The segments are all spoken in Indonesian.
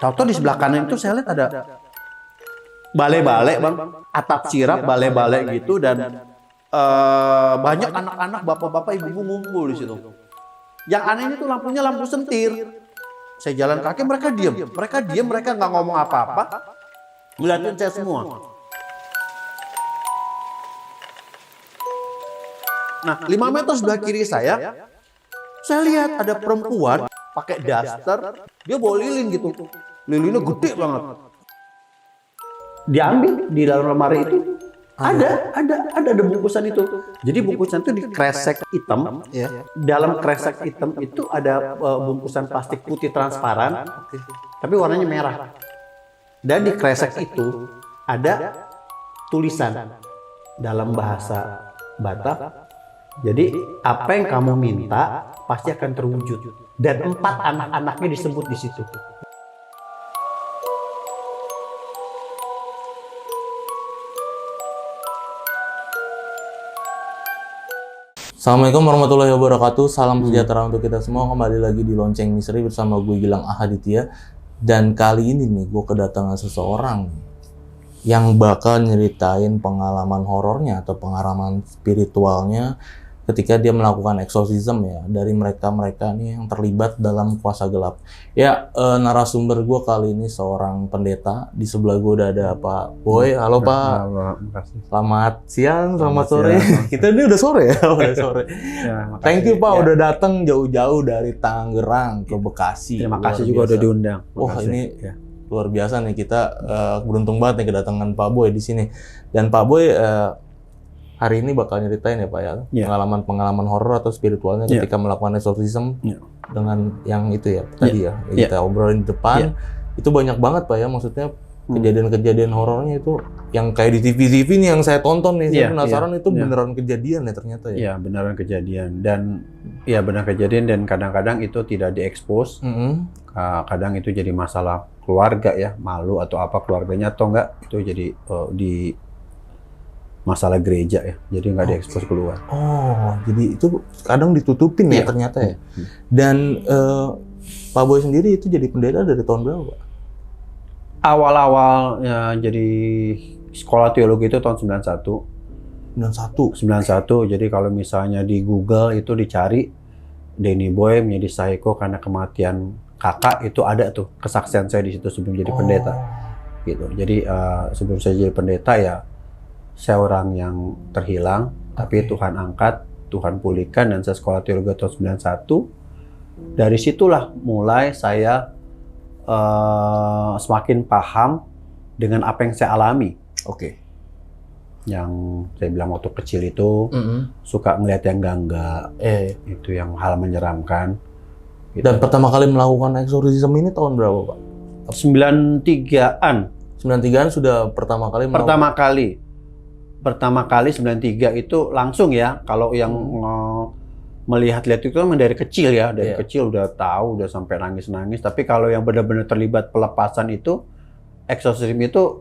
Tahu-tahu di sebelah kanan itu saya lihat ada balai-balai bang, atap sirap balai-balai gitu dan banyak anak-anak, bapak-bapak, ibu-ibu ngumpul di situ. Yang anehnya tuh lampunya lampu sentir. Saya jalan kaki, mereka diam, mereka nggak ngomong apa-apa, ngeliatin saya semua. Nah, 5 meter sebelah kiri saya lihat ada perempuan pakai daster, dia bawa lilin gitu, lilinnya gede banget. Diambil di dalam lemari itu ada bungkusan itu. Jadi bungkusan itu dikresek hitam, ya. Dalam kresek hitam itu ada bungkusan plastik putih transparan, tapi warnanya merah. Dan di kresek itu ada tulisan dalam bahasa Batak. Jadi apa yang kamu minta pasti akan terwujud. Dan 4 anak-anaknya disebut di situ. Assalamualaikum warahmatullahi wabarakatuh. Salam sejahtera untuk kita semua. Kembali lagi di Lonceng Misteri bersama gue Gilang Ahaditya. Dan kali ini nih gue kedatangan seseorang yang bakal nyeritain pengalaman horornya atau pengalaman spiritualnya ketika dia melakukan eksorsisme ya dari mereka-mereka nih yang terlibat dalam kuasa gelap. Ya, narasumber gue kali ini seorang pendeta. Di sebelah gue udah ada Pak Boy. Halo Pak. Selamat siang, selamat sore. Siang. Kita ini udah sore ya, udah sore. Ya, thank you Pak udah datang jauh-jauh dari Tangerang ke Bekasi. Terima kasih juga udah diundang. Wah ini luar biasa nih, kita beruntung banget nih kedatangan Pak Boy di sini. Dan Pak Boy hari ini bakal nyeritain ya Pak ya, pengalaman-pengalaman horor atau spiritualnya ketika melakukan eksorsisme dengan yang itu ya tadi ya kita obrolin di depan. Itu banyak banget Pak ya, maksudnya kejadian-kejadian horornya itu yang kayak di TV-TV nih yang saya tonton nih, saya penasaran itu beneran kejadian ya ternyata ya. Iya, beneran kejadian benar kejadian dan kadang-kadang itu tidak diekspos. Kadang itu jadi masalah keluarga ya, malu atau apa keluarganya atau enggak itu jadi di masalah gereja ya, jadi nggak diekspos keluar. Oh, jadi itu kadang ditutupin ya ternyata ya. Dan Pak Boy sendiri itu jadi pendeta dari tahun berapa Pak? Awal-awal ya, jadi sekolah teologi itu tahun 91. 91, jadi kalau misalnya di Google itu dicari Danny Boy menjadi psycho karena kematian kakak, itu ada tuh kesaksian saya di situ sebelum jadi pendeta. Gitu. Jadi sebelum saya jadi pendeta ya saya orang yang terhilang, tapi Tuhan angkat, Tuhan pulihkan, dan saya sekolah teologi tahun 91. Dari situlah mulai saya semakin paham dengan apa yang saya alami. Yang saya bilang waktu kecil itu suka ngeliat yang enggak, itu yang hal menyeramkan. Gitu. Dan pertama kali melakukan eksorsisme ini tahun berapa Pak? 93-an. 93-an sudah pertama kali melakukan. Pertama kali 93 itu langsung ya. Kalau yang melihat-lihat itu kan dari kecil ya, dari kecil udah tahu, udah sampai nangis-nangis. Tapi kalau yang benar-benar terlibat pelepasan itu, eksorsisme itu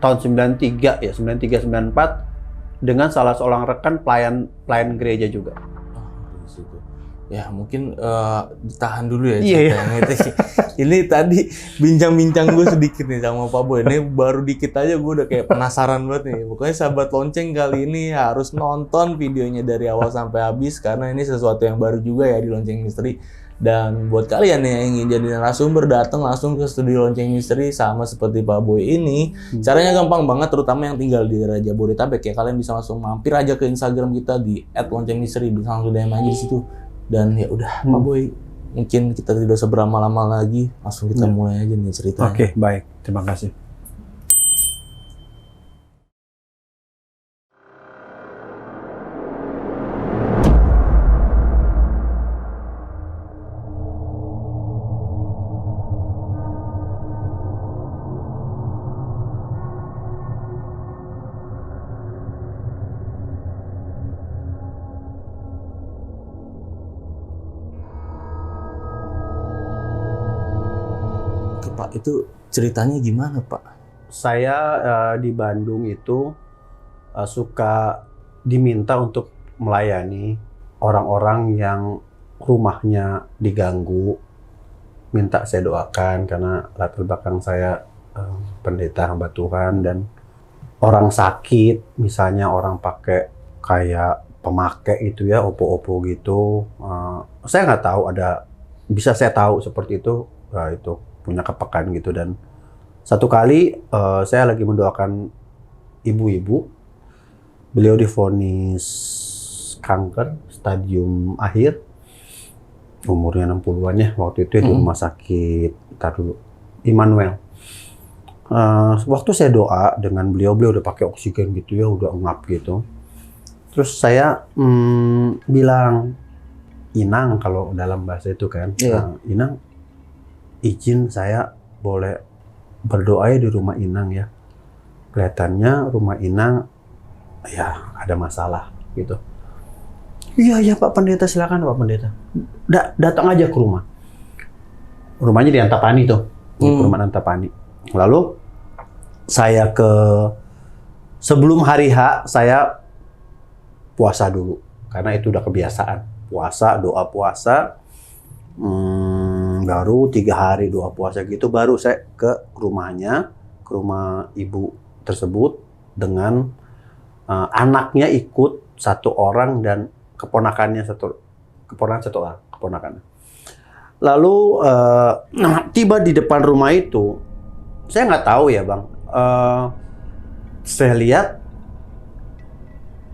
tahun 93 ya, 93-94 dengan salah seorang rekan pelayan gereja juga. Ya mungkin ditahan dulu ya ceritanya. Ini tadi bincang-bincang gue sedikit nih sama Pak Boy. Ini baru dikit aja gue udah kayak penasaran banget nih. Pokoknya sahabat lonceng kali ini harus nonton videonya dari awal sampai habis karena ini sesuatu yang baru juga ya di Lonceng Misteri. Dan buat kalian yang ingin jadi narasumber, datang langsung ke studio Lonceng Misteri sama seperti Pak Boy ini. Caranya gampang banget, terutama yang tinggal di daerah Jabodetabek ya. Kalian bisa langsung mampir aja ke Instagram kita di @loncengmisteri, bisa langsung DM aja di situ. Dan ya udah Pak Boy, mungkin kita tidak seberlama-lama lagi, langsung kita mulai aja nih ceritanya. Oke, baik. Terima kasih. Pak, itu ceritanya gimana Pak? Saya di Bandung itu suka diminta untuk melayani orang-orang yang rumahnya diganggu, minta saya doakan karena latar belakang saya pendeta hamba Tuhan, dan orang sakit, misalnya orang pakai kayak pemakai itu ya, opo-opo gitu, saya nggak tahu bisa saya tahu seperti itu, itu punya kepekaan gitu. Dan satu kali saya lagi mendoakan ibu-ibu, beliau divonis kanker stadium akhir, umurnya 60-an ya waktu itu, di rumah sakit Immanuel. Waktu saya doa dengan beliau udah pakai oksigen gitu ya, udah ngap gitu. Terus saya bilang, Inang, kalau dalam bahasa itu kan, Inang, izin saya boleh berdoa ya di rumah Inang ya. Kelihatannya rumah Inang ya ada masalah gitu. Iya Pak Pendeta, silakan Pak Pendeta. Datang aja ke rumah. Rumahnya di Antapani tuh, di perumahan Antapani. Lalu saya sebelum hari H saya puasa dulu karena itu udah kebiasaan. Puasa, doa puasa, baru 3 hari doa puasa gitu, baru saya ke rumahnya, ke rumah ibu tersebut dengan anaknya ikut 1 orang dan keponakannya satu orang, keponakannya. Lalu tiba di depan rumah itu, saya nggak tahu ya Bang, saya lihat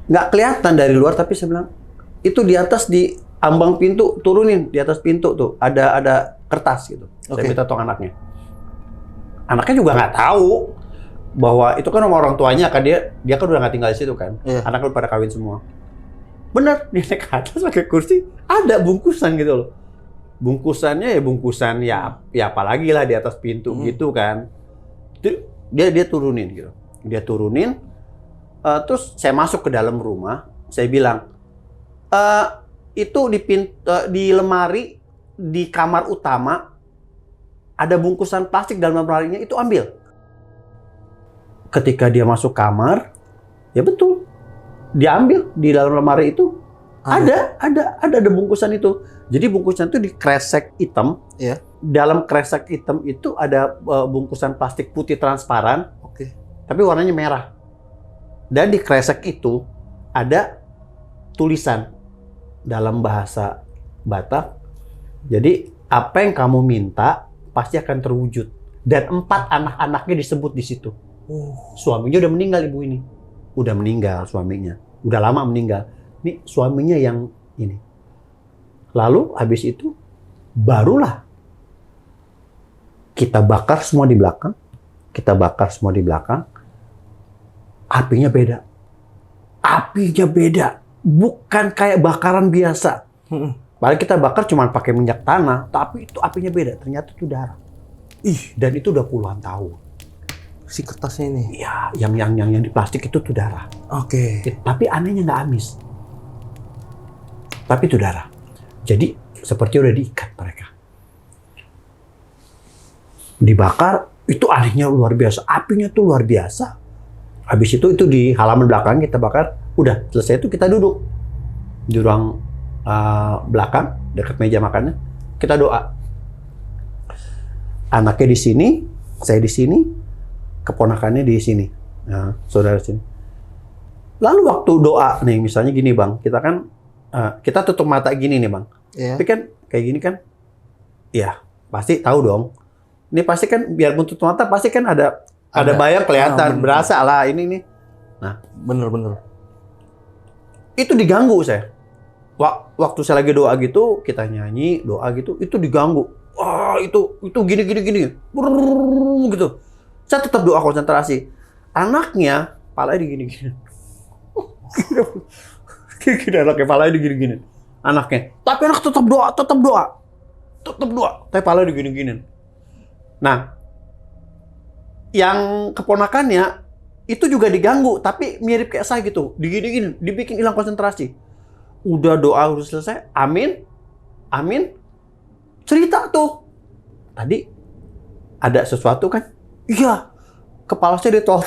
nggak kelihatan dari luar, tapi saya bilang, itu di atas di ambang pintu, turunin di atas pintu tuh ada kertas gitu. Saya minta tolong anaknya. Anaknya juga nggak tahu bahwa itu kan orang tuanya kan, dia kan udah nggak tinggal di situ kan. Anaknya udah pada kawin semua. Bener, dia naik ke atas pakai kursi, ada bungkusan gitu loh. Bungkusannya ya bungkusan ya apalagi lah di atas pintu gitu kan. Dia turunin gitu. Dia turunin, terus saya masuk ke dalam rumah, saya bilang, itu di lemari di kamar utama ada bungkusan plastik dalam lemarinya, itu ambil. Ketika dia masuk kamar, ya betul, dia ambil di dalam lemari itu ada bungkusan itu. Jadi bungkusan itu di kresek hitam. Ya. Dalam kresek hitam itu ada bungkusan plastik putih transparan. Tapi warnanya merah. Dan di kresek itu ada tulisan dalam bahasa Batak. Jadi apa yang kamu minta pasti akan terwujud. Dan 4 anak-anaknya disebut di situ. Suaminya udah meninggal, ibu ini. Udah meninggal suaminya. Udah lama meninggal. Ini suaminya yang ini. Lalu habis itu barulah kita bakar semua di belakang. Apinya beda. Bukan kayak bakaran biasa. Padahal kita bakar cuma pakai minyak tanah, tapi itu apinya beda. Ternyata itu darah. Dan itu udah puluhan tahun. Si kertasnya ini? Iya, yang di plastik itu tuh darah. Tapi anehnya nggak amis. Tapi itu darah. Jadi seperti udah diikat mereka. Dibakar, itu anehnya luar biasa. Apinya tuh luar biasa. Habis itu di halaman belakang kita bakar. Udah selesai itu kita duduk di ruang belakang dekat meja makannya. Kita doa. Anaknya di sini, saya di sini, keponakannya di sini. Nah, saudara sini. Lalu waktu doa nih, misalnya gini Bang, kita kan kita tutup mata gini nih Bang. Tapi kan kayak gini kan, ya pasti tahu dong. Ini pasti kan biarpun tutup mata pasti kan ada bayang kelihatan, berasa lah ini nih. Nah, bener. Itu diganggu saya. Waktu saya lagi doa gitu, kita nyanyi, doa gitu, itu diganggu. Wah, itu gini. Brrrr, gitu. Saya tetap doa konsentrasi. Anaknya, palanya digini-gini. Gini anaknya, palanya digini-gini. Anaknya. Tapi anak tetap doa. Tapi palanya digini-gini. Nah, yang keponakannya itu juga diganggu, tapi mirip kayak saya gitu. Digini-gini, dibikin hilang konsentrasi. Udah doa udah selesai, amin. Cerita tuh. Tadi ada sesuatu kan? Iya. Kepala saya ditolong.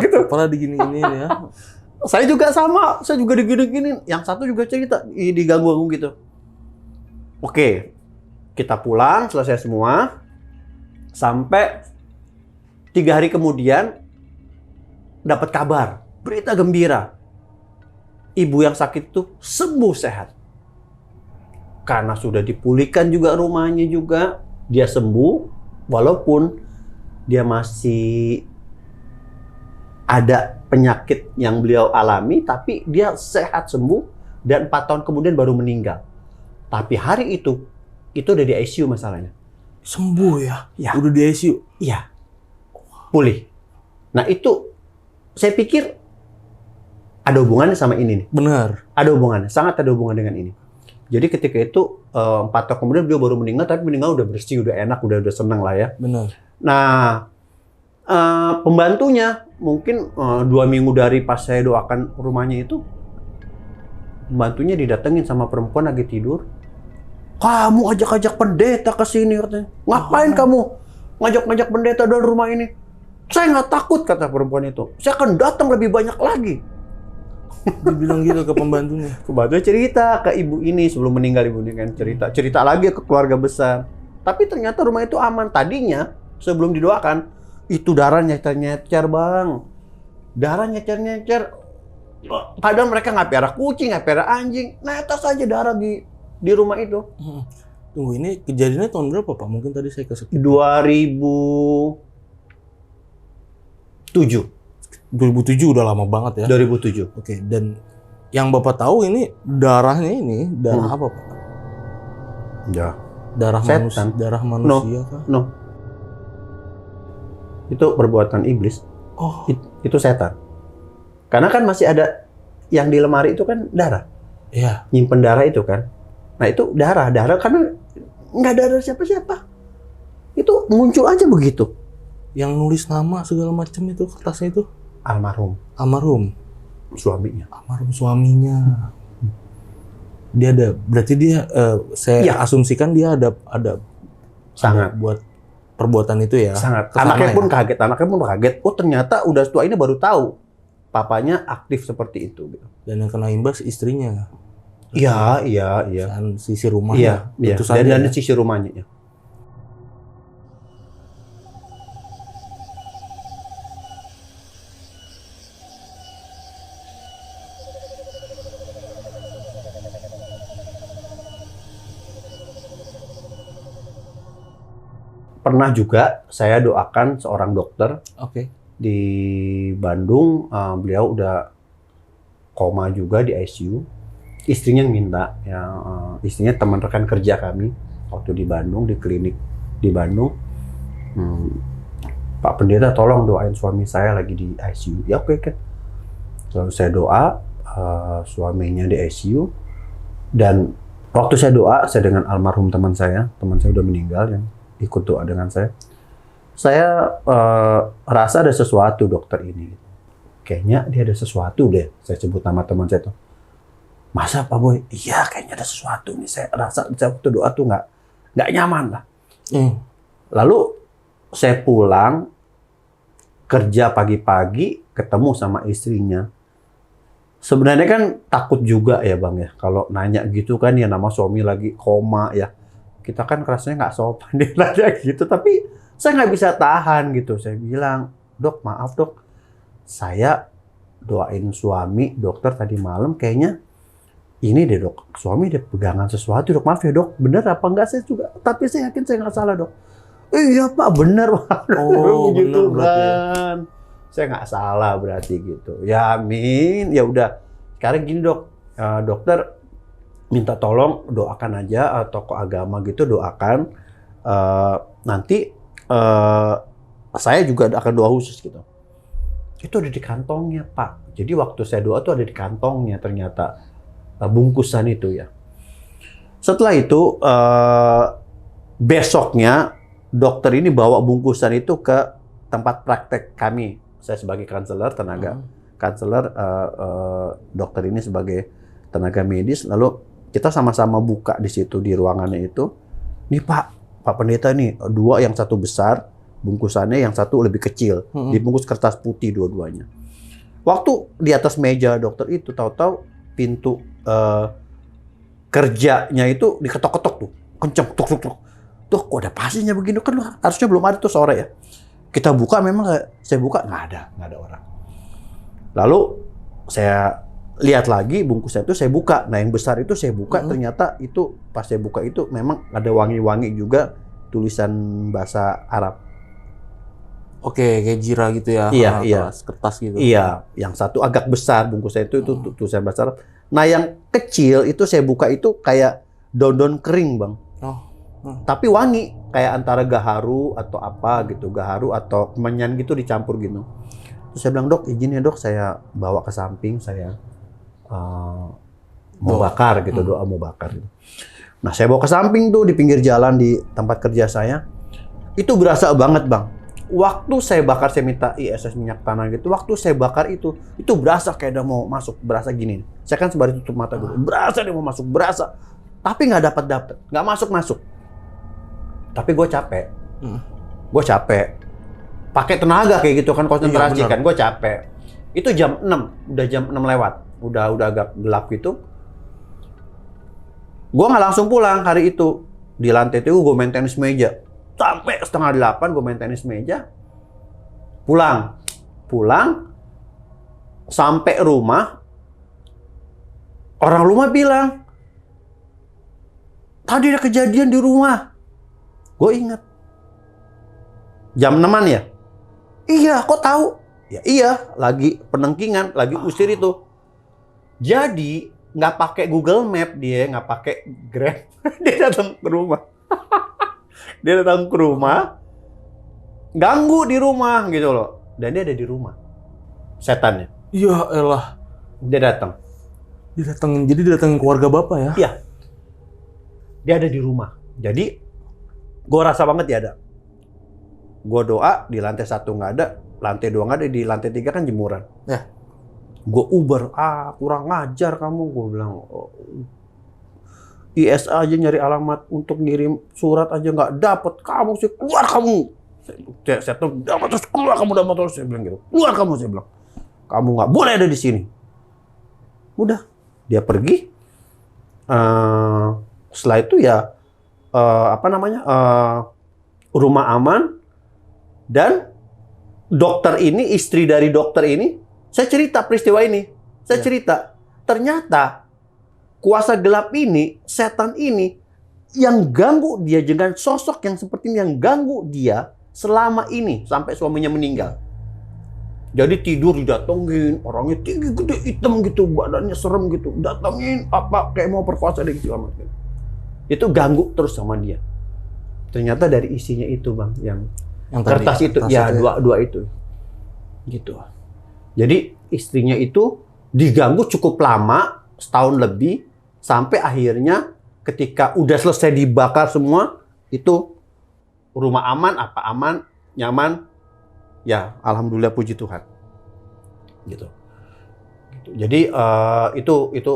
Gitu. Kepala digini-gini ya. Saya juga sama, saya juga digini-gini. Yang satu juga cerita, diganggu gitu. Oke, Kita pulang, selesai semua. Sampai 3 hari kemudian dapat kabar, berita gembira. Ibu yang sakit itu sembuh sehat. Karena sudah dipulihkan juga rumahnya juga, dia sembuh walaupun dia masih ada penyakit yang beliau alami, tapi dia sehat sembuh dan 4 tahun kemudian baru meninggal. Tapi hari itu udah di ICU masalahnya. Sembuh ya? Ya. Udah di ICU? Iya. Pulih. Nah itu saya pikir ada hubungannya sama ini nih. Benar. Ada hubungannya, sangat ada hubungan dengan ini. Jadi ketika itu 4 tahun kemudian beliau baru meninggal, tapi meninggal udah bersih, udah enak, udah senang lah ya. Benar. Nah, pembantunya mungkin 2 minggu dari pas saya doakan rumahnya itu, pembantunya didatengin sama perempuan lagi tidur. Kamu ajak-ajak pendeta ke sini katanya. Ngapain kamu ngajak-ngajak pendeta dari rumah ini? Saya nggak takut, kata perempuan itu. Saya akan datang lebih banyak lagi. Dibilang gitu ke pembantunya. Pembantunya cerita ke ibu ini sebelum meninggal, ibu ini kan cerita lagi ke keluarga besar. Tapi ternyata rumah itu aman. Tadinya sebelum didoakan itu darah nyecer-nyecer bang, darah nyecer-nyecer. Padahal mereka nggak piara kucing, nggak piara anjing, netes aja darah di rumah itu. Tunggu, ini kejadiannya tahun berapa Pak? Mungkin tadi saya kesek. 2007 udah lama banget ya. 2007. Oke, dan yang Bapak tahu ini darahnya ini darah apa Pak? Ya. Darah manusia, Setan. darah manusia kah? No. Itu perbuatan iblis. Oh, Itu setan. Karena kan masih ada yang di lemari itu kan darah. iya. Nyimpen darah itu kan. Nah itu darah karena nggak ada siapa-siapa. Itu muncul aja begitu. Yang nulis nama segala macam itu kertasnya itu Almarhum suaminya. suaminya. Dia ada, berarti dia saya Iya. asumsikan dia ada Sangat. buat perbuatan itu ya. Sangat. Kesana Anaknya ya? pun kaget. Oh ternyata udah setua ini baru tahu papanya aktif seperti itu. Dan yang kena imbas istrinya. Iya. Dan sisi rumahnya. Iya. Tentu saja Dan ya. sisi rumahnya. Ya. Pernah juga saya doakan seorang dokter Oke. di Bandung, beliau udah koma juga di ICU. Istrinya yang minta, ya, istrinya teman rekan kerja kami waktu di Bandung, di klinik di Bandung. Pak Pendeta tolong doain suami saya lagi di ICU. Ya oke kan. Lalu saya doa, suaminya di ICU. Dan waktu saya doa, saya dengan almarhum teman saya udah meninggal yang ikut doa dengan saya. Saya rasa ada sesuatu dokter ini. Kayaknya dia ada sesuatu deh. Saya sebut nama teman saya tuh. Masa Pak Boy? Iya kayaknya ada sesuatu nih. Saya rasa waktu doa tuh nggak nyaman lah. Lalu saya pulang kerja pagi-pagi ketemu sama istrinya. Sebenarnya kan takut juga ya Bang ya. Kalau nanya gitu kan ya nama suami lagi koma ya. Kita kan rasanya nggak sopan dia nanya gitu. Tapi saya nggak bisa tahan gitu. Saya bilang, dok maaf dok. Saya doain suami dokter tadi malam kayaknya ini deh dok. Suami ada pegangan sesuatu dok. Maaf ya dok. Bener apa enggak saya juga. Tapi saya yakin saya nggak salah dok. Iya Pak bener Pak. Oh gitu bener berarti ya. kan. Saya nggak salah berarti gitu. Ya amin. Ya udah. Sekarang gini dok. Dokter minta tolong doakan aja tokoh agama gitu doakan. Nanti saya juga akan doa khusus gitu. Itu ada di kantongnya Pak. Jadi waktu saya doa tuh ada di kantongnya ternyata bungkusan itu ya. Setelah itu besoknya dokter ini bawa bungkusan itu ke tempat praktek kami. Saya sebagai konselor tenaga konselor, dokter ini sebagai tenaga medis. Lalu kita sama-sama buka di situ di ruangannya itu. Nih Pak Pendeta nih, dua yang satu besar bungkusannya, yang satu lebih kecil. Dibungkus kertas putih dua-duanya. Waktu di atas meja dokter itu tahu-tahu pintu kerjanya itu diketok-ketok tuh. kenceng, tuk tuk tuk. Tuh, kok ada pasirnya begini kan harusnya belum ada tuh sore ya. Kita buka memang saya buka nggak ada orang. Lalu saya lihat lagi bungkusnya itu saya buka. Nah yang besar itu saya buka ternyata itu pas saya buka itu memang ada wangi-wangi juga tulisan bahasa Arab. Oke, kayak jira gitu ya. Iya. Kertas gitu. Iya, yang satu agak besar bungkusnya itu tulisan bahasa Arab. Nah yang kecil itu saya buka itu kayak daun-daun kering, Bang. Tapi wangi, kayak antara gaharu atau apa gitu, gaharu atau kemenyan gitu dicampur gitu. Terus saya bilang, "Dok, izin ya Dok, saya bawa ke samping, saya mau bakar gitu, doa mau bakar." Gitu. Nah, saya bawa ke samping tuh di pinggir jalan di tempat kerja saya. Itu berasa banget, Bang. Waktu saya bakar, saya minta ISS minyak tanah gitu, waktu saya bakar itu berasa kayak udah mau masuk, berasa gini. Saya kan sembari tutup mata dulu, berasa dia mau masuk, berasa. Tapi nggak dapat, nggak masuk. Tapi gue capek. Gue capek. Pakai tenaga kayak gitu kan, konsentrasi kan. Gue capek. Itu jam 6. Udah jam 6 lewat. Udah agak gelap gitu. Gue nggak langsung pulang hari itu. Di lantai itu gue main tenis meja. Sampai 7:30 gue main tenis meja. Pulang. Sampai rumah. Orang rumah bilang, "Tadi ada kejadian di rumah." Gue ingat. Jam 6-an ya? Iya, kok tahu? Ya iya, lagi penengkingan, lagi usir itu. Jadi, nggak pakai Google Map dia, nggak pakai Grab. Dia datang ke rumah. Ganggu di rumah gitu loh. Dan dia ada di rumah. Setannya. Ya elah. Dia datang. Jadi dia datang keluarga Bapak ya? Iya. Dia ada di rumah. Jadi, gue rasa banget dia ada. Gue doa, di lantai 1 nggak ada, lantai 2 nggak ada, di lantai 3 kan jemuran. Ya. Gue uber, kurang ngajar kamu. Gue bilang, IS aja nyari alamat untuk ngirim surat aja nggak dapet. Kamu sih, keluar kamu. Saya tuh dapat terus, keluar kamu dapat terus. Saya bilang gitu, keluar kamu, saya bilang. Kamu nggak boleh ada di sini. Udah, dia pergi. Setelah itu ya, rumah aman. Dan dokter ini, istri dari dokter ini, saya cerita peristiwa ini. Saya cerita, ternyata kuasa gelap ini, setan ini, yang ganggu dia dengan sosok yang seperti ini, yang ganggu dia selama ini, sampai suaminya meninggal. Jadi tidur didatengin, orangnya tinggi, gede, hitam gitu, badannya serem gitu. Datengin, kayak mau perkosa dia gitu. Itu ganggu terus sama dia. Ternyata dari isinya itu, Bang, yang kertas itu, ya dua itu, gitu. Jadi istrinya itu diganggu cukup lama, setahun lebih, sampai akhirnya ketika udah selesai dibakar semua, itu rumah aman, nyaman, ya alhamdulillah puji Tuhan, gitu. Jadi itu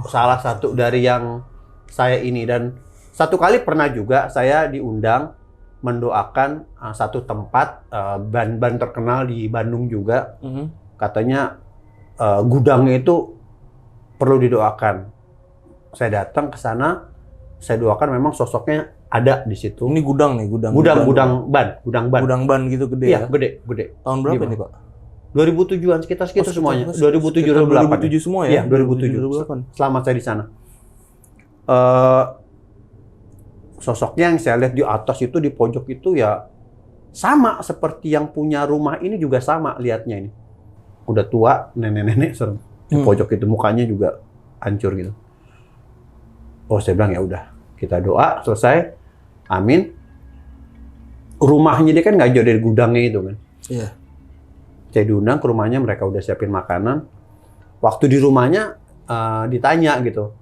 salah satu dari yang saya ini. Dan satu kali pernah juga saya diundang mendoakan satu tempat ban terkenal di Bandung juga. Katanya gudangnya itu perlu didoakan. Saya datang ke sana, saya doakan, memang sosoknya ada di situ. Ini gudang ban. Gudang ban gitu gede ya? Ya? Gede. Tahun berapa nih, Pak? 2007-an, sekitar semuanya. 2007 2008. 2007 semua ya? Iya, 2007. Selama saya di sana. Sosoknya yang saya lihat di atas itu, di pojok itu ya sama seperti yang punya rumah ini, juga sama lihatnya ini. Udah tua, nenek-nenek serem. Di pojok itu mukanya juga hancur gitu. Oh, saya bilang ya udah, kita doa selesai. Amin. Rumahnya dia kan nggak jauh dari gudangnya itu kan. Iya. Saya diundang ke rumahnya, mereka udah siapin makanan. Waktu di rumahnya ditanya gitu.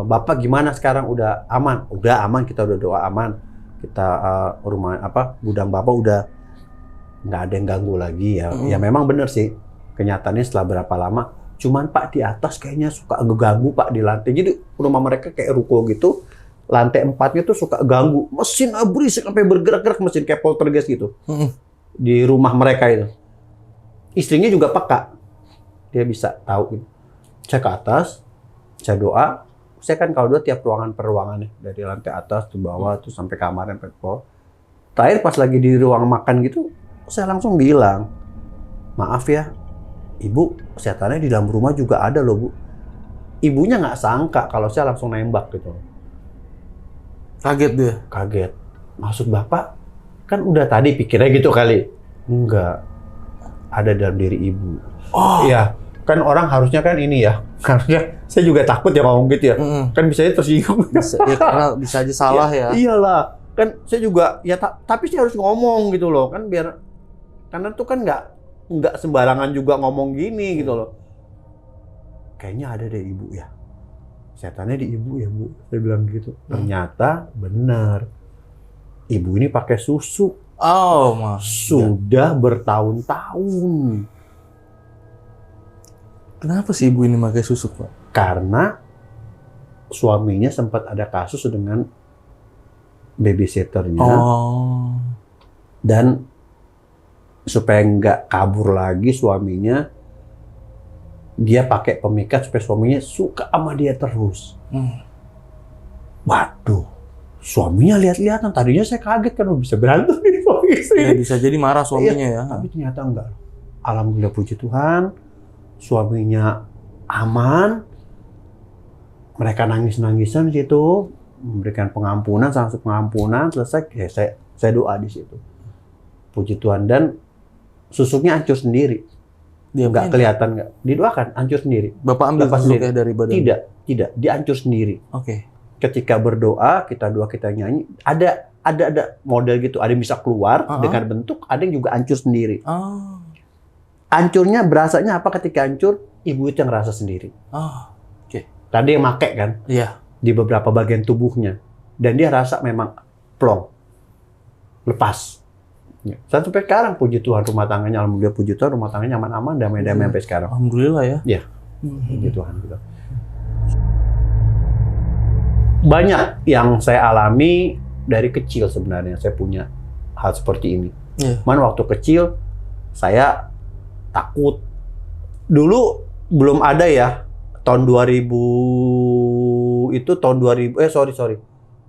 Bapak gimana sekarang, udah aman? Udah aman, kita udah doa aman. Kita gudang Bapak udah nggak ada yang ganggu lagi ya. Ya memang bener sih, kenyataannya setelah berapa lama, cuman Pak di atas kayaknya suka ganggu Pak di lantai. Jadi rumah mereka kayak ruko gitu, lantai 4-nya tuh suka ganggu. Mesin berisik sampai bergerak-gerak, mesin kayak poltergeist gitu. Di rumah mereka itu. Istrinya juga peka, dia bisa tahu gitu. Saya ke atas, saya doa, saya kan kalau dulu tiap ruangan per ruangan nih, dari lantai atas ke bawah, terus sampai kamar sampai ke bawah. Terakhir pas lagi di ruang makan gitu, saya langsung bilang, maaf ya, Ibu, setannya di dalam rumah juga ada loh Bu. Ibunya nggak sangka kalau saya langsung nembak gitu. Kaget dia? Kaget. Maksud Bapak, kan udah tadi pikirnya gitu kali. Enggak. Ada dalam diri Ibu. Oh. Iya. Kan orang harusnya kan ini ya. Harusnya saya juga takut ya ngomong gitu ya. Kan bisa aja tersinggung. Ya, karena bisa aja salah ya. Iyalah. Kan saya juga, ya tapi saya harus ngomong gitu loh. Kan biar, karena tuh kan nggak sembarangan juga ngomong gini gitu loh. Kayaknya ada deh Ibu ya. Setannya di Ibu ya Bu. Saya bilang gitu. Ternyata benar. Ibu ini pakai susu. Oh, Mas. Sudah bertahun-tahun. Kenapa sih ibu ini pakai susu, Pak? Karena suaminya sempat ada kasus dengan babysitternya. Oh. Dan supaya nggak kabur lagi suaminya, dia pakai pemikat supaya suaminya suka sama dia terus. Waduh, suaminya lihat-lihatan. Tadinya saya kaget kan bisa berantem nih suami istri. Ya, bisa jadi marah suaminya ya. Tapi ternyata enggak. Alhamdulillah puji Tuhan, suaminya aman. Mereka nangis-nangisan di situ, memberikan pengampunan, langsung pengampunan, selesai. Ya, saya doa di situ. Puji Tuhan, dan susuknya hancur sendiri. Dia nggak kelihatan, nggak didoakan, hancur sendiri. Bapak ambil susuknya dari badan? Tidak, dia hancur sendiri. Oke. Ketika berdoa, kita doa, kita nyanyi, ada model gitu, ada yang bisa keluar dengan bentuk, ada yang juga hancur sendiri. Hancurnya berasanya apa ketika hancur? Ibu itu yang ngerasa sendiri. Oke. Tadi yang make kan? Iya. Di beberapa bagian tubuhnya, dan dia rasa memang plong, lepas. Ya. Sampai sekarang puji Tuhan rumah tangganya, alhamdulillah puji Tuhan rumah tangganya aman-aman, damai-damai sampai sekarang. Alhamdulillah ya. Ya, puji Tuhan. Gitu. Banyak yang saya alami dari kecil sebenarnya, saya punya hal seperti ini. Man waktu kecil saya takut. Dulu belum ada ya, tahun 2000 itu tahun 2000, sorry.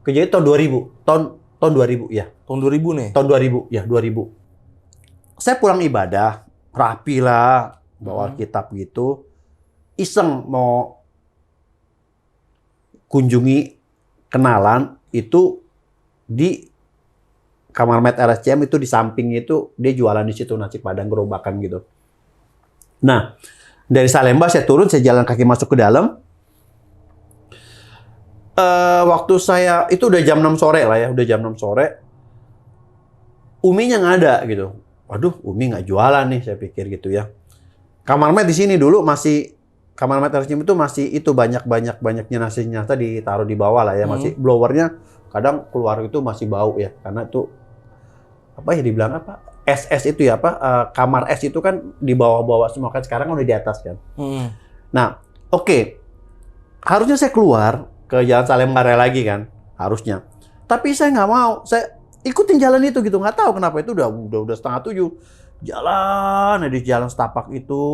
Kejadian tahun 2000, tahun 2000 ya. Tahun 2000 nih? Tahun 2000, ya 2000. Saya pulang ibadah, rapi lah, bawa kitab gitu. Iseng mau kunjungi kenalan, itu di Kamar Med RSCM, itu di sampingnya itu dia jualan di situ nasi padang gerobakan gitu. Nah, dari Salemba saya turun, saya jalan kaki masuk ke dalam. Waktu saya, itu udah jam 6 sore lah ya, udah jam 6 sore. Uminya nggak ada gitu. Waduh, Umi nggak jualan nih, saya pikir gitu ya. Kamar Med di sini dulu masih, Kamar Med RSCM itu masih itu banyaknya nasi nyata ditaruh di bawah lah ya, masih blowernya kadang keluar itu masih bau ya, karena itu apa ya dibilang apa? SS itu ya apa? Kamar S itu kan di bawah-bawah semua kan, sekarang udah di atas kan. Nah, oke. Harusnya saya keluar ke Jalan Salemba lagi kan, harusnya. Tapi saya nggak mau, saya ikutin jalan itu gitu, nggak tahu kenapa itu udah 6:30 jalan di jalan setapak itu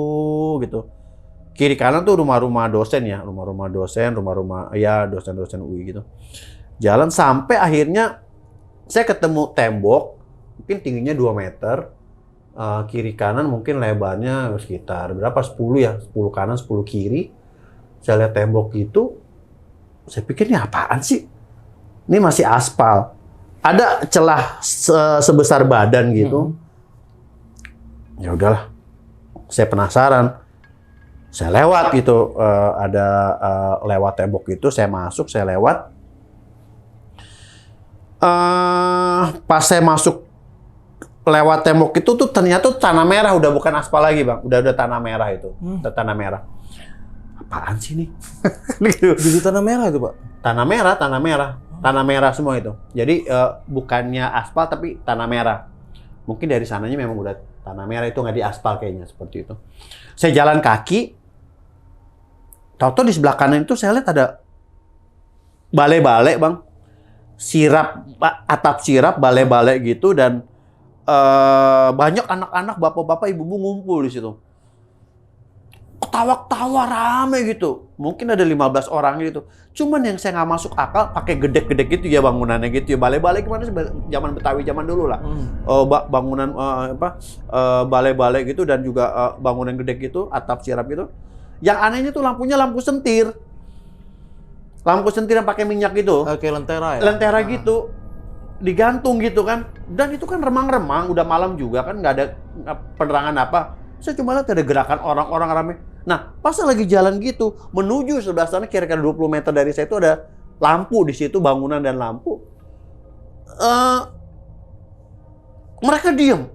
gitu. Kiri kanan tuh rumah-rumah dosen ya, rumah-rumah dosen-dosen UI gitu. Jalan sampai akhirnya saya ketemu tembok, mungkin tingginya 2 meter, kiri kanan mungkin lebarnya sekitar berapa? 10 ya, 10 kanan 10 kiri. Saya lihat tembok itu, saya pikir ini apaan sih? Ini masih aspal. Ada celah sebesar badan gitu. Ya udahlah, saya penasaran. Saya lewat gitu, ada lewat tembok itu, saya masuk, saya lewat. Pas saya masuk lewat tembok itu tuh ternyata tanah merah, udah bukan aspal lagi Bang, udah tanah merah itu, tanah merah. Apaan sih nih? Jadi tanah merah itu Pak? Tanah merah semua itu. Jadi bukannya aspal tapi tanah merah. Mungkin dari sananya memang udah tanah merah, itu nggak di aspal kayaknya, seperti itu. Saya jalan kaki, tahu-tahu di sebelah kanan itu saya lihat ada balai-balai Bang, sirap, atap sirap, balai-balai gitu, dan banyak anak-anak, bapak-bapak, ibu-ibu ngumpul di situ. ketawa-ketawa rame gitu. Mungkin ada 15 orang gitu. Cuman yang saya nggak masuk akal pakai gedek-gedek gitu ya bangunannya gitu ya. Balai-balai gimana sih zaman Betawi zaman dulu lah. Bangunan balai-balai gitu dan juga bangunan gedek gitu, atap sirap gitu. Yang anehnya tuh lampunya lampu sentir. Lampu sentir yang pakai minyak gitu. Kayak lentera ya? Lentera gitu. Digantung gitu kan. Dan itu kan remang-remang, udah malam juga kan, nggak ada penerangan apa. Saya cuma lihat ada gerakan orang-orang rame. Nah, pas lagi jalan gitu, menuju sebelah sana kira-kira 20 meter dari saya itu ada lampu di situ, bangunan dan lampu. Mereka diem.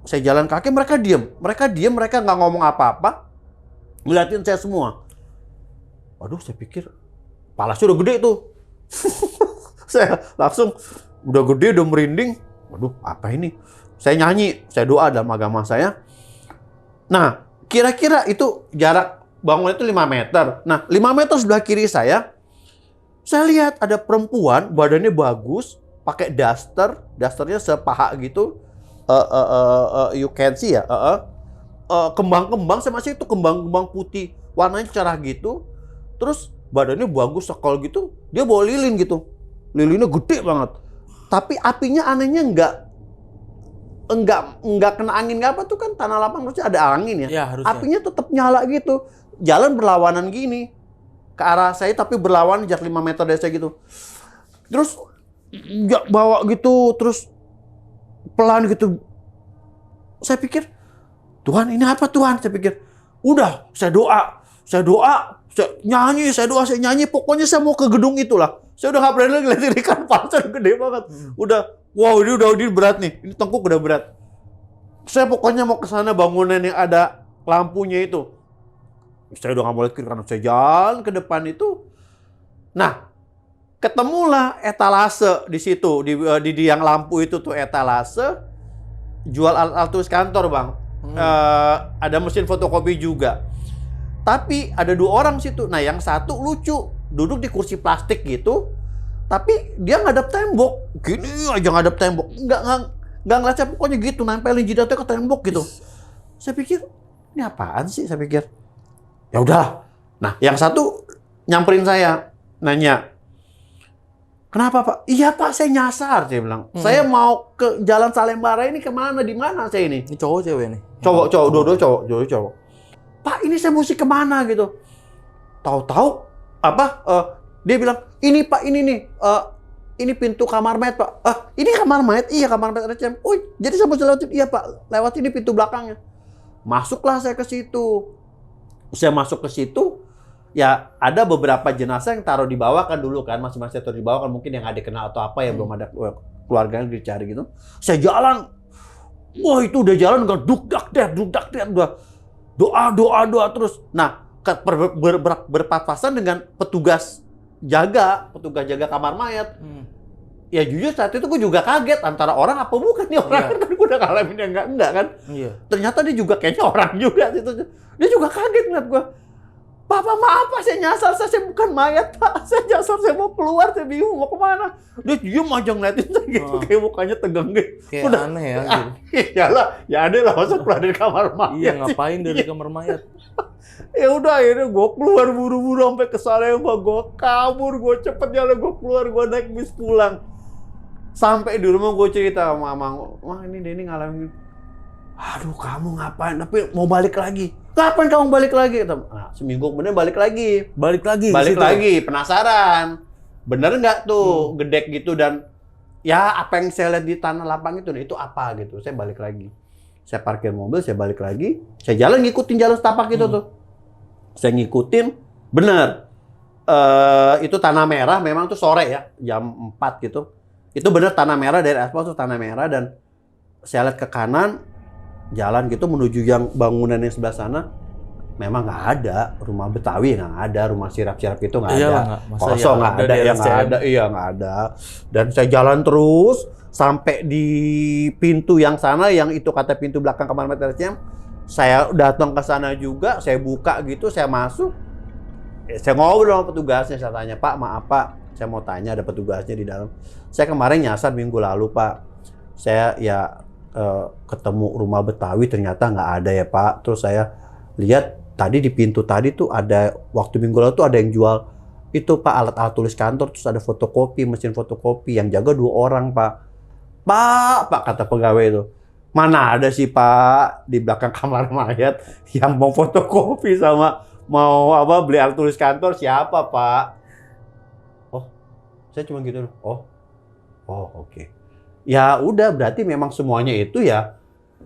Saya jalan kaki, mereka diem. Mereka nggak ngomong apa-apa. Ngeliatin saya semua. Waduh, saya pikir palasnya udah gede tuh. Saya langsung udah gede, udah merinding. Waduh, apa ini? Saya nyanyi, saya doa dalam agama saya. Nah, kira-kira itu jarak bangunan itu 5 meter. Nah, 5 meter sebelah kiri saya lihat ada perempuan, badannya bagus, pakai dasternya sepaha gitu. You can see ya. Kembang-kembang, saya masih itu kembang-kembang putih, warnanya cerah gitu. Terus badannya bagus, sekol gitu. Dia bawa lilin gitu. Lilinnya gede banget. Tapi apinya anehnya enggak kena angin, nggak apa tuh kan tanah lapang harusnya ada angin ya. Ya harusnya. Apinya tetap nyala gitu. Jalan berlawanan gini ke arah saya tapi berlawanan jarak 5 meter dari saya gitu. Terus bawa gitu terus pelan gitu. Saya pikir, Tuhan ini apa Tuhan? Saya pikir, udah saya doa, saya nyanyi, pokoknya saya mau ke gedung itulah. Saya udah nggak berani lagi lihat ikan paus gede banget. Wow, ini berat nih. Ini tengkuk udah berat. Saya pokoknya mau ke sana bangunan yang ada lampunya itu. Saya udah nggak mau lihat kiri kanan. Saya jalan ke depan itu. Nah, ketemulah etalase di situ. Di yang lampu itu tuh etalase. Jual alat tulis kantor, Bang. Ada mesin fotokopi juga. Tapi ada 2 orang situ. Nah, yang satu lucu. Duduk di kursi plastik gitu. Tapi dia ngadep tembok. Gini aja ngadep tembok. Nggak ngeliat saya pokoknya gitu. Nempelin jidatnya ke tembok gitu. Saya pikir, ini apaan sih? Saya pikir. Ya udah. Nah, yang satu nyamperin saya. Nanya. Kenapa Pak? Iya Pak, saya nyasar. Saya bilang. Saya mau ke Jalan Salembara ini kemana? Di mana saya ini? Ini cowok cewek nih? Cowok. Dua-dua cowok. Pak, ini saya mesti kemana gitu. Tahu-tahu dia bilang, ini Pak, ini nih, ini pintu kamar mayat Pak. Ini kamar mayat? Iya, kamar mayat RCM. Oh, jadi saya mesti lewatin? Iya Pak, lewat ini pintu belakangnya. Masuklah saya ke situ. Saya masuk ke situ, ya ada beberapa jenazah yang taruh di bawah kan dulu kan, masing-masing taruh di bawah kan, mungkin yang ada kenal atau apa ya, belum ada keluarganya dicari gitu. Saya jalan, wah itu udah jalan dengan duk-dak, udah doa terus. Nah, berpapasan dengan petugas jaga kamar mayat. Ya jujur saat itu gue juga kaget antara orang apa bukan nih orang. Kan gue udah ngalamin yang enggak kan. Ternyata dia juga kayaknya orang juga situ. Dia juga kaget ngeliat gue. Bapak maaf Pak, saya nyasar, saya bukan mayat Pak. Saya nyasar, saya mau keluar, saya bingung mau kemana. Dia diem aja ngeliatin saya gitu, kayak mukanya tegang gitu. Kayak udah aneh ya gitu. Iyalah, ya aneh lah masa keluar dari kamar mayat. Iya, ngapain dari kamar mayat? Ya udah akhirnya gue keluar buru-buru sampai ke Salemba, gue kabur, gue cepet jalan, gue keluar, gue naik bis pulang. Sampai di rumah gue cerita sama mama, wah ini Denny ngalamin. Aduh kamu ngapain? Tapi mau balik lagi. Kapan kamu balik lagi? Nah, seminggu kemudian balik lagi. Balik lagi, penasaran. Bener nggak tuh gedek gitu dan ya apa yang saya lihat di tanah lapang itu apa gitu. Saya balik lagi. Saya parkir mobil, saya balik lagi. Saya jalan ngikutin jalan setapak itu tuh. Saya ngikutin, bener. Itu tanah merah, memang tuh sore ya, jam 4 gitu. Itu bener tanah merah, dari aspal tuh tanah merah dan saya lihat ke kanan, jalan gitu menuju yang bangunan yang sebelah sana. Memang nggak ada rumah Betawi, nggak ada rumah sirap-sirap itu nggak ada, kosong nggak ada, ya nggak ada, iya nggak ada. Dan saya jalan terus sampai di pintu yang sana, yang itu kata pintu belakang kamar mayat RCM. Saya datang ke sana juga, saya buka gitu, saya masuk, saya ngobrol sama petugasnya, saya tanya Pak, maaf Pak, saya mau tanya ada petugasnya di dalam. Saya kemarin nyasar minggu lalu Pak, saya ya ketemu rumah Betawi ternyata nggak ada ya Pak. Terus saya lihat tadi di pintu tadi tuh ada, waktu minggu lalu tuh ada yang jual itu Pak, alat-alat tulis kantor, terus ada fotokopi, mesin fotokopi, yang jaga 2 orang Pak. Pak, kata pegawai itu. Mana ada sih Pak di belakang kamar mayat yang mau fotokopi sama mau beli alat tulis kantor, siapa Pak? Oh, saya cuma gitu. Oh oke. Ya udah, berarti memang semuanya itu ya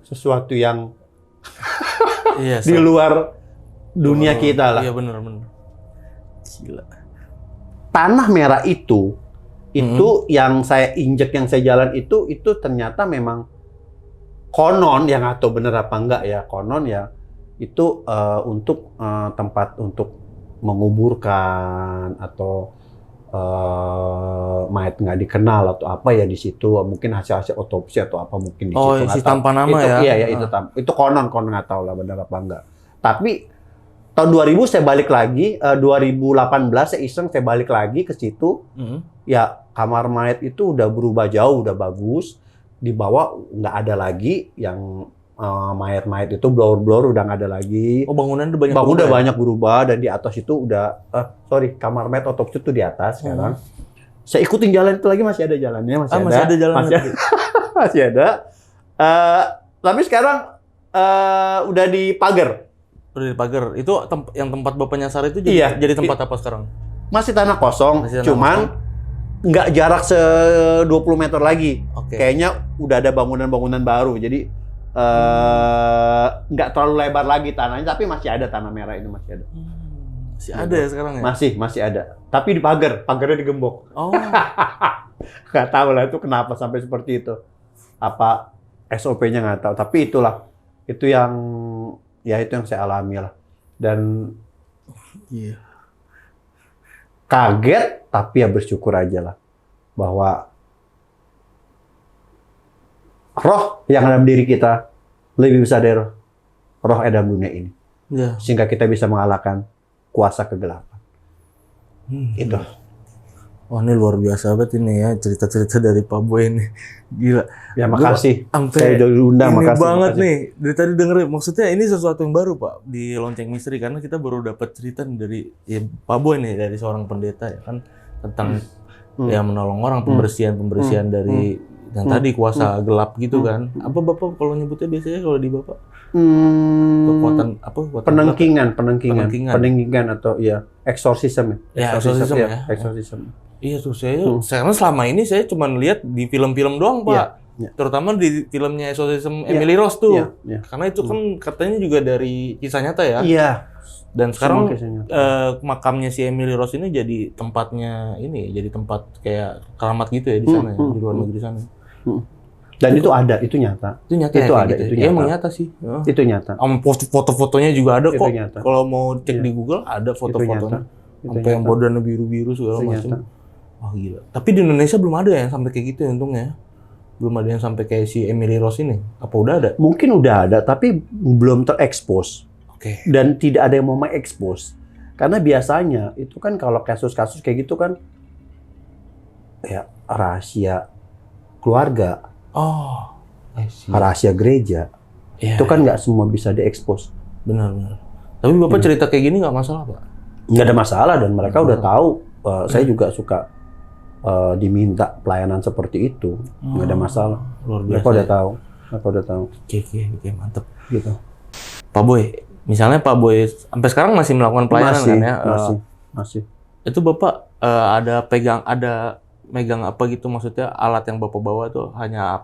sesuatu yang Iya, di luar dunia kita lah. Iya benar. Gila. Tanah merah itu yang saya injek, yang saya jalan itu ternyata memang konon, yang atau bener apa enggak ya, konon ya itu untuk tempat untuk menguburkan atau mayat nggak dikenal atau apa ya di situ, mungkin hasil otopsi atau apa mungkin di situ. Oh, isi tanpa nama itu, ya? Iya, itu konon nggak tahu lah benar apa enggak. Tapi tahun 2000 saya balik lagi, 2018 saya iseng saya balik lagi ke situ. Ya kamar mayat itu udah berubah jauh, udah bagus. Di bawah nggak ada lagi yang mayat-mayat itu, blur udah nggak ada lagi. Oh, bangunan udah banyak berubah, dan di atas itu udah kamar mayat otopsi itu di atas sekarang. Saya ikutin jalan itu lagi, masih ada jalannya, masih ada jalan masih ada. Tapi sekarang udah dipagar. Udah dipagar. Itu yang tempat Bapak nyasar itu jadi tempat apa sekarang? Masih tanah kosong, cuman nggak jarak 20 meter lagi. Kayaknya udah ada bangunan-bangunan baru. Jadi nggak terlalu lebar lagi tanahnya, tapi masih ada tanah merah ini, masih ada. Masih ada ya sekarang ya? Masih ada. Tapi pagarnya digembok. Oh. Nggak tahu lah itu kenapa sampai seperti itu. Apa SOP-nya nggak tahu. Tapi itulah, itu yang saya alami lah. Dan kaget, tapi ya bersyukur aja lah bahwa roh yang dalam diri kita lebih besar dari roh dalam dunia ini. Sehingga kita bisa mengalahkan kuasa kegelapan. Itu. Wah, ini luar biasa banget ini ya, cerita-cerita dari Pak Boy ini. Gila. Ya makasih. Saya udah diundang, makasih banget nih. Dari tadi dengerin, maksudnya ini sesuatu yang baru Pak di Lonceng Misteri, karena kita baru dapat cerita dari Pak Boy nih, dari seorang pendeta ya kan, tentang ya menolong orang, pembersihan dari yang tadi kuasa gelap gitu kan. Apa Bapak kalau nyebutnya biasanya kalau di Bapak? Kekuatan penengkingan atau eksorsisme. Eksorsisme. Iya tuh, karena selama ini saya cuma lihat di film-film doang Pak. Terutama di filmnya Exorcism Emily Rose tuh. Karena itu kan katanya juga dari kisah nyata ya. Iya. Dan sekarang makamnya si Emily Rose ini jadi tempatnya jadi tempat kayak keramat gitu ya di sana ya, di luar negeri sana. Dan itu ada, itu nyata. Itu nyata. Emang nyata sih. Itu nyata. Foto-fotonya juga ada kok. Nyata. Kalau mau cek di Google ada foto-fotonya. Sampai yang badannya biru-biru segala macam. Wah gila. Tapi di Indonesia belum ada yang sampai kayak gitu ya untungnya. Belum ada yang sampai kayak si Emily Rose ini. Apa udah ada? Mungkin udah ada, tapi belum terekspos. Dan tidak ada yang mau mengekspos. Karena biasanya itu kan kalau kasus-kasus kayak gitu kan ya rahasia keluarga. Rahasia gereja. Itu kan nggak semua bisa diekspos. Benar. Tapi Bapak cerita kayak gini nggak masalah Pak? Nggak ada masalah, dan mereka udah tahu. Saya juga suka diminta pelayanan seperti itu. Nggak ada masalah. Luar biasa. Mereka udah tahu. Oke, mantep. Gitu. Pak Boy, misalnya Pak Boy sampai sekarang masih melakukan pelayanan kan ya? Masih. Itu Bapak ada megang apa gitu, maksudnya alat yang Bapak bawa tuh hanya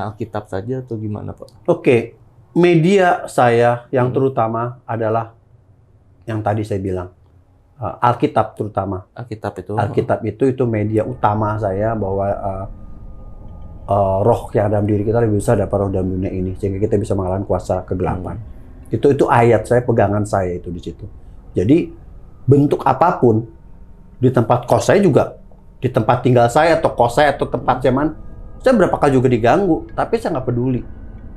Alkitab saja atau gimana Pak? Oke. Media saya yang terutama adalah yang tadi saya bilang. Alkitab terutama. Alkitab itu media utama saya, bahwa roh yang dalam diri kita lebih besar daripada roh dalam dunia ini, sehingga kita bisa mengalahkan kuasa kegelapan. Itu ayat saya, pegangan saya itu di situ. Jadi bentuk apapun di tempat kos saya juga, di tempat tinggal saya atau kos saya atau tempat zaman, saya berapa kali juga diganggu, tapi saya nggak peduli.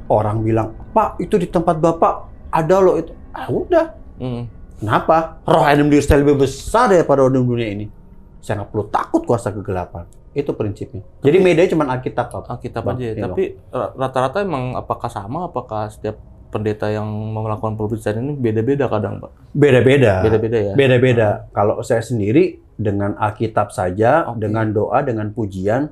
Orang bilang, Pak itu di tempat Bapak ada loh itu. Udah. Kenapa? Roh dalam diri saya lebih besar daripada roh dalam dunia ini. Saya nggak perlu takut kuasa kegelapan. Itu prinsipnya. Jadi media cuma Alkitab. Alkitab aja. Tapi rata-rata emang apakah sama? Apakah setiap pendeta yang melakukan pembicaraan ini beda-beda kadang, Pak. Beda-beda. Beda-beda ya. Beda-beda. Kalau saya sendiri dengan Alkitab saja, dengan doa, dengan pujian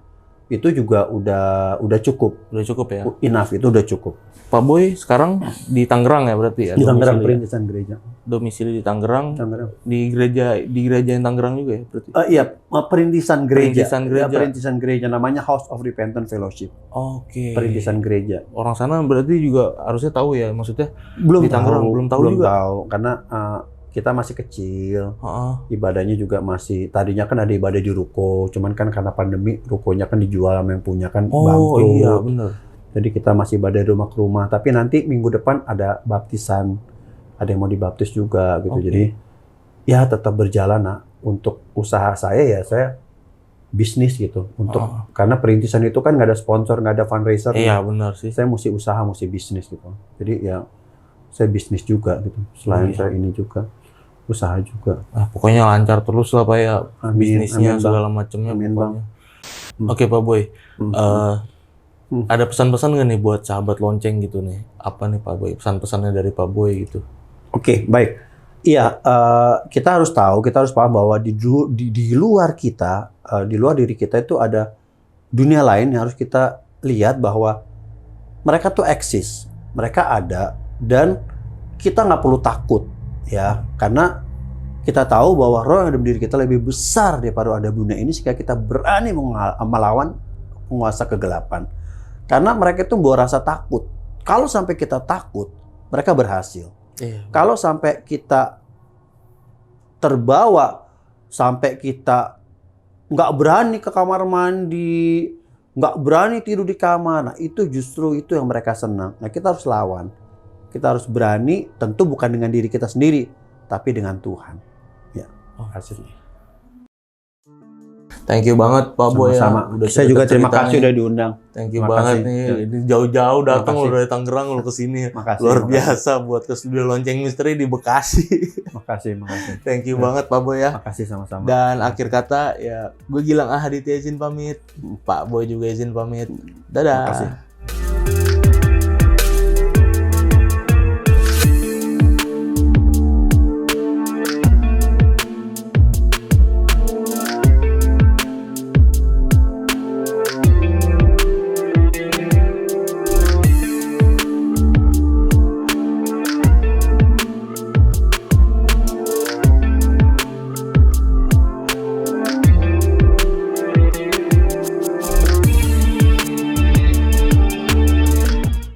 itu juga udah cukup. Udah cukup ya. Enough, itu udah cukup. Pak Boy sekarang di Tangerang ya berarti ya? Di Tangerang, Perintisan Gereja. Domisili di Tangerang. Tangerang. Di gereja yang Tangerang juga ya berarti? Iya, Perintisan Gereja. Perintisan Gereja. Ya, Perintisan Gereja namanya House of Repentance Fellowship. Oke. Perintisan Gereja. Orang sana berarti juga harusnya tahu ya, maksudnya Belum di Tangerang tahu, belum tahu belum juga. tahu karena kita masih kecil. Ibadahnya juga masih, tadinya kan ada ibadah di ruko, cuman kan karena pandemi rukonya kan dijual sama yang punya kan bangkrut. Oh iya benar. Jadi kita masih ibadah dari rumah ke rumah. Tapi nanti minggu depan ada baptisan, ada yang mau dibaptis juga gitu. Jadi ya tetap berjalan. Nah, untuk usaha saya bisnis gitu. Karena perintisan itu kan nggak ada sponsor, nggak ada fundraiser. Iya benar sih. Saya mesti usaha, mesti bisnis gitu. Jadi ya saya bisnis juga gitu. Selain saya ini juga usaha juga. Pokoknya lancar terus lah Pak ya. Bisnisnya amin, segala macamnya. Amin Bang. Oke Pak Boy. Ada pesan-pesan nggak nih buat sahabat lonceng gitu nih? Apa nih Pak Boy? Pesan-pesannya dari Pak Boy gitu. Oke, baik. Iya, kita harus tahu, kita harus paham bahwa di luar kita, di luar diri kita itu ada dunia lain yang harus kita lihat bahwa mereka tuh eksis, mereka ada, dan kita nggak perlu takut, ya, karena kita tahu bahwa roh yang ada di diri kita lebih besar daripada ada dunia ini, sehingga kita berani melawan penguasa kegelapan. Karena mereka itu bawa rasa takut. Kalau sampai kita takut, mereka berhasil. Kalau sampai kita terbawa, sampai kita nggak berani ke kamar mandi, nggak berani tidur di kamar, nah itu justru itu yang mereka senang. Nah kita harus lawan. Kita harus berani, tentu bukan dengan diri kita sendiri, tapi dengan Tuhan. Ya, hasilnya. Thank you banget Pak Boy ya. Saya juga terima kasih udah diundang. Thank you banget nih. Ini jauh-jauh datang lo dari Tangerang lo ke sini. Luar biasa buat ke studio Lonceng Misteri di Bekasi. Makasih. Thank you banget Pak Boy ya. Makasih sama-sama. Dan akhir kata ya gue Gilang Ahaditya izin pamit. Pak Boy juga izin pamit. Dadah. Makasih.